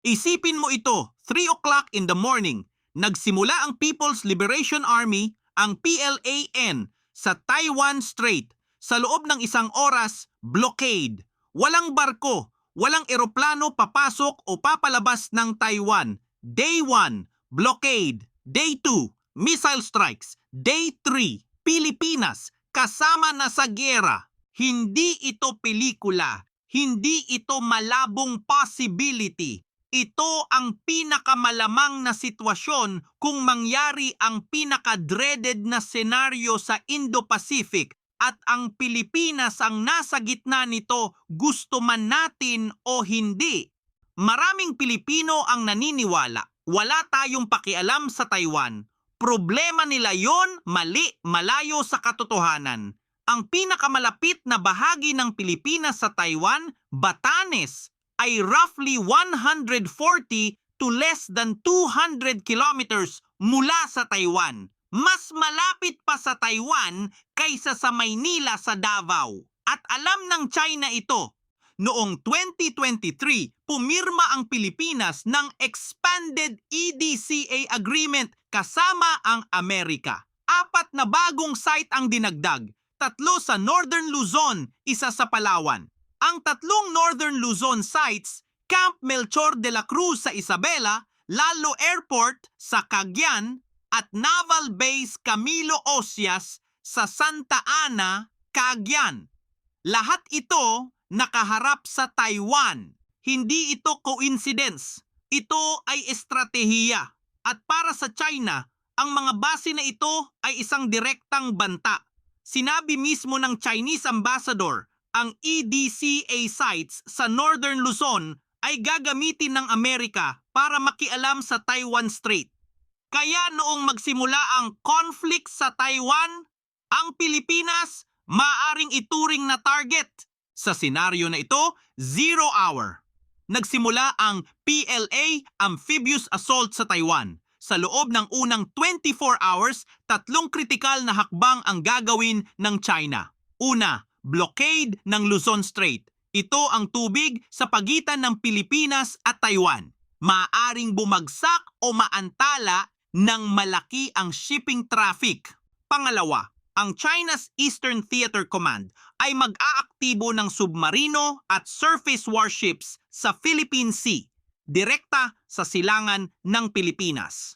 Isipin mo ito, 3 o'clock in the morning, nagsimula ang People's Liberation Army, ang PLAN, sa Taiwan Strait. Sa loob ng 1 oras, blockade. Walang barko, walang eroplano papasok o papalabas ng Taiwan. Day 1, blockade. Day 2, missile strikes. Day 3, Pilipinas, kasama na sa giyera. Hindi ito pelikula. Hindi ito malabong possibility. Ito ang pinakamalamang na sitwasyon kung mangyari ang pinaka-dreaded na senaryo sa Indo-Pacific at ang Pilipinas ang nasa gitna nito, gusto man natin o hindi. Maraming Pilipino ang naniniwala, wala tayong pakialam sa Taiwan. Problema nila yon, mali, malayo sa katotohanan. Ang pinakamalapit na bahagi ng Pilipinas sa Taiwan, Batanes, ay roughly 140 to less than 200 kilometers mula sa Taiwan. Mas malapit pa sa Taiwan kaysa sa Maynila sa Davao. At alam ng China ito. Noong 2023, pumirma ang Pilipinas ng Expanded EDCA Agreement kasama ang Amerika. 4 na bagong site ang dinagdag, 3 sa Northern Luzon, 1 sa Palawan. Ang 3 Northern Luzon sites, Camp Melchor de la Cruz sa Isabela, Lalo Airport sa Cagayan, at Naval Base Camilo Ocias sa Santa Ana, Cagayan. Lahat ito nakaharap sa Taiwan. Hindi ito coincidence. Ito ay estratehiya. At para sa China, ang mga base na ito ay isang direktang banta. Sinabi mismo ng Chinese ambassador, ang EDCA sites sa Northern Luzon ay gagamitin ng Amerika para makialam sa Taiwan Strait. Kaya noong magsimula ang conflict sa Taiwan, ang Pilipinas maaring ituring na target. Sa senaryo na ito, 0 hour. Nagsimula ang PLA Amphibious Assault sa Taiwan. Sa loob ng unang 24 hours, 3 kritikal na hakbang ang gagawin ng China. Una, blockade ng Luzon Strait. Ito ang tubig sa pagitan ng Pilipinas at Taiwan. Maaring bumagsak o maantala ng malaki ang shipping traffic. Pangalawa, ang China's Eastern Theater Command ay mag-aaktibo ng submarino at surface warships sa Philippine Sea, direkta sa silangan ng Pilipinas.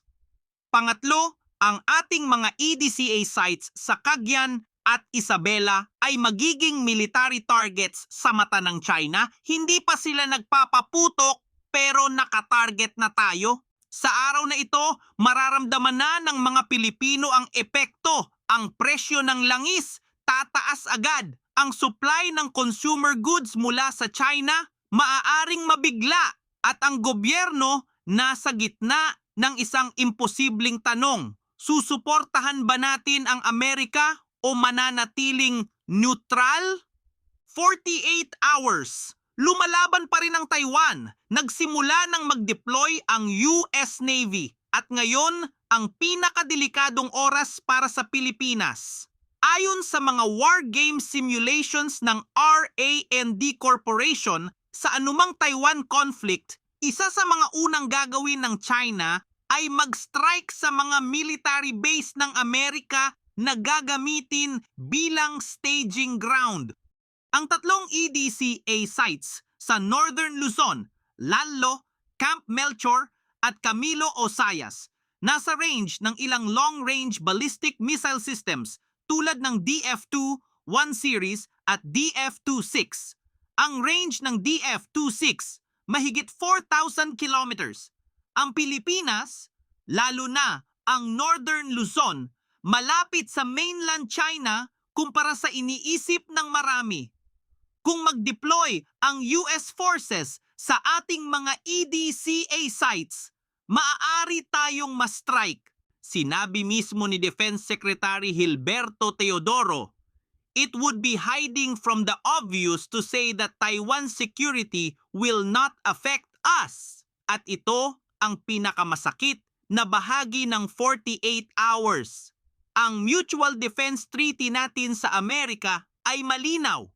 Pangatlo, ang ating mga EDCA sites sa Cagayan at Isabela ay magiging military targets sa mata ng China. Hindi pa sila nagpapaputok pero nakatarget na tayo. Sa araw na ito, mararamdaman na ng mga Pilipino ang epekto. Ang presyo ng langis, tataas agad. Ang supply ng consumer goods mula sa China, maaaring mabigla. At ang gobyerno, nasa gitna ng isang imposibleng tanong. Susuportahan ba natin ang Amerika o mananatiling neutral? 48 hours. Lumalaban pa rin ang Taiwan. Nagsimula nang mag-deploy ang US Navy. At ngayon, ang pinakadelikadong oras para sa Pilipinas. Ayon sa mga war game simulations ng RAND Corporation, sa anumang Taiwan conflict, isa sa mga unang gagawin ng China ay mag-strike sa mga military base ng Amerika na gagamitin bilang staging ground. Ang 3 EDCA sites sa Northern Luzon, Lalo, Camp Melchor at Camilo Ocias, nasa range ng ilang long-range ballistic missile systems tulad ng DF-2-1 series at DF-26. Ang range ng DF-26, mahigit 4,000 kilometers. Ang Pilipinas, lalo na ang Northern Luzon, malapit sa mainland China kumpara sa iniisip ng marami. Kung mag-deploy ang US forces sa ating mga EDCA sites, maaari tayong ma-strike. Sinabi mismo ni Defense Secretary Gilberto Teodoro, it would be hiding from the obvious to say that Taiwan's security will not affect us. At ito ang pinakamasakit na bahagi ng 48 hours. Ang Mutual Defense Treaty natin sa Amerika ay malinaw.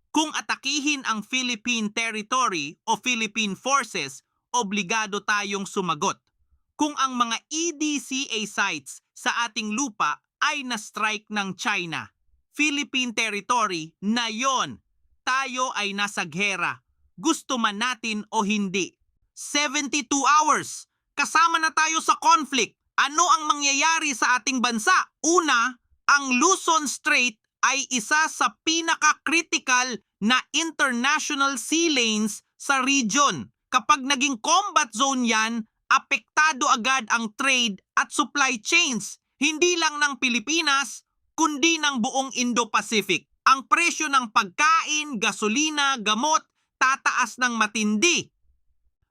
Kung atakihin ang Philippine territory o Philippine forces, obligado tayong sumagot. Kung ang mga EDCA sites sa ating lupa ay na-strike ng China, Philippine territory na yon, tayo ay nasa gera, gusto man natin o hindi. 72 hours, kasama na tayo sa conflict. Ano ang mangyayari sa ating bansa? Una, ang Luzon Strait ay isa sa pinaka-critical na international sea lanes sa region. Kapag naging combat zone yan, apektado agad ang trade at supply chains, hindi lang ng Pilipinas, kundi ng buong Indo-Pacific. Ang presyo ng pagkain, gasolina, gamot, tataas ng matindi.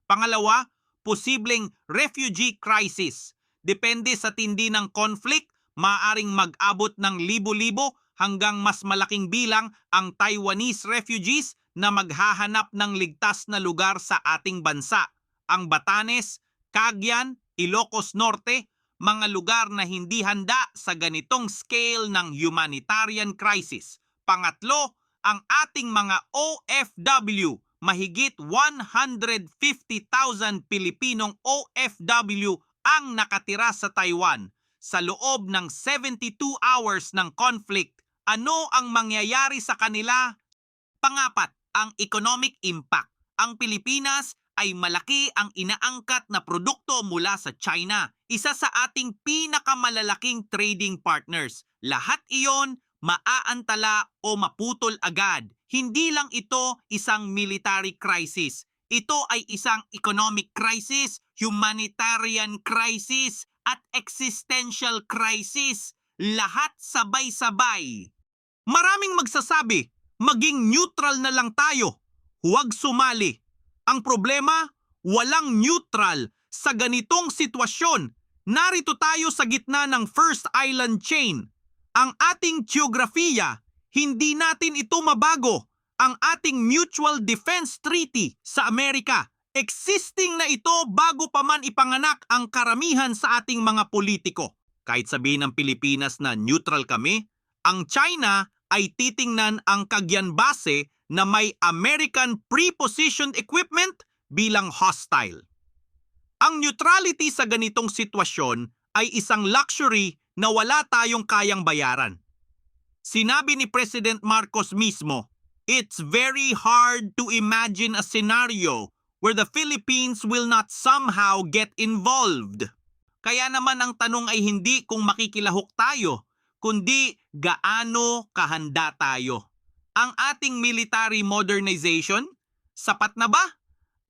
Pangalawa, posibleng refugee crisis. Depende sa tindi ng conflict, maaaring mag-abot ng libo-libo hanggang mas malaking bilang ang Taiwanese refugees na maghahanap ng ligtas na lugar sa ating bansa. Ang Batanes, Cagayan, Ilocos Norte, mga lugar na hindi handa sa ganitong scale ng humanitarian crisis. Pangatlo, ang ating mga OFW, mahigit 150,000 Pilipinong OFW ang nakatira sa Taiwan. Sa loob ng 72 hours ng conflict, ano ang mangyayari sa kanila? Pangapat, ang economic impact. Ang Pilipinas ay malaki ang inaangkat na produkto mula sa China, isa sa ating pinakamalalaking trading partners. Lahat iyon maaantala o maputol agad. Hindi lang ito isang military crisis. Ito ay isang economic crisis, humanitarian crisis, at existential crisis. Lahat sabay-sabay. Maraming magsasabi, maging neutral na lang tayo. Huwag sumali. Ang problema, walang neutral sa ganitong sitwasyon. Narito tayo sa gitna ng First Island Chain. Ang ating geografiya, hindi natin ito mabago. Ang ating Mutual Defense Treaty sa Amerika, existing na ito bago pa man ipanganak ang karamihan sa ating mga politiko. Kahit sabihin ng Pilipinas na neutral kami, ang China ay titingnan ang Cagayan Base na may American pre-positioned equipment bilang hostile. Ang neutrality sa ganitong sitwasyon ay isang luxury na wala tayong kayang bayaran. Sinabi ni President Marcos mismo, "It's very hard to imagine a scenario where the Philippines will not somehow get involved." Kaya naman ang tanong ay hindi kung makikilahok tayo, kundi gaano kahanda tayo. Ang ating military modernization, sapat na ba?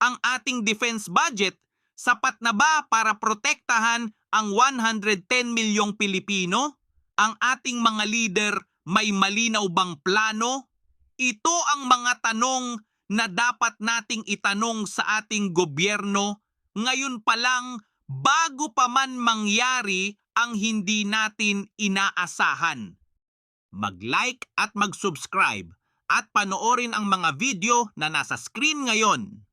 Ang ating defense budget, sapat na ba para protektahan ang 110 milyong Pilipino? Ang ating mga leader may malinaw bang plano? Ito ang mga tanong na dapat nating itanong sa ating gobyerno ngayon pa lang bago pa man mangyari ang hindi natin inaasahan. Mag-like at mag-subscribe at panoorin ang mga video na nasa screen ngayon.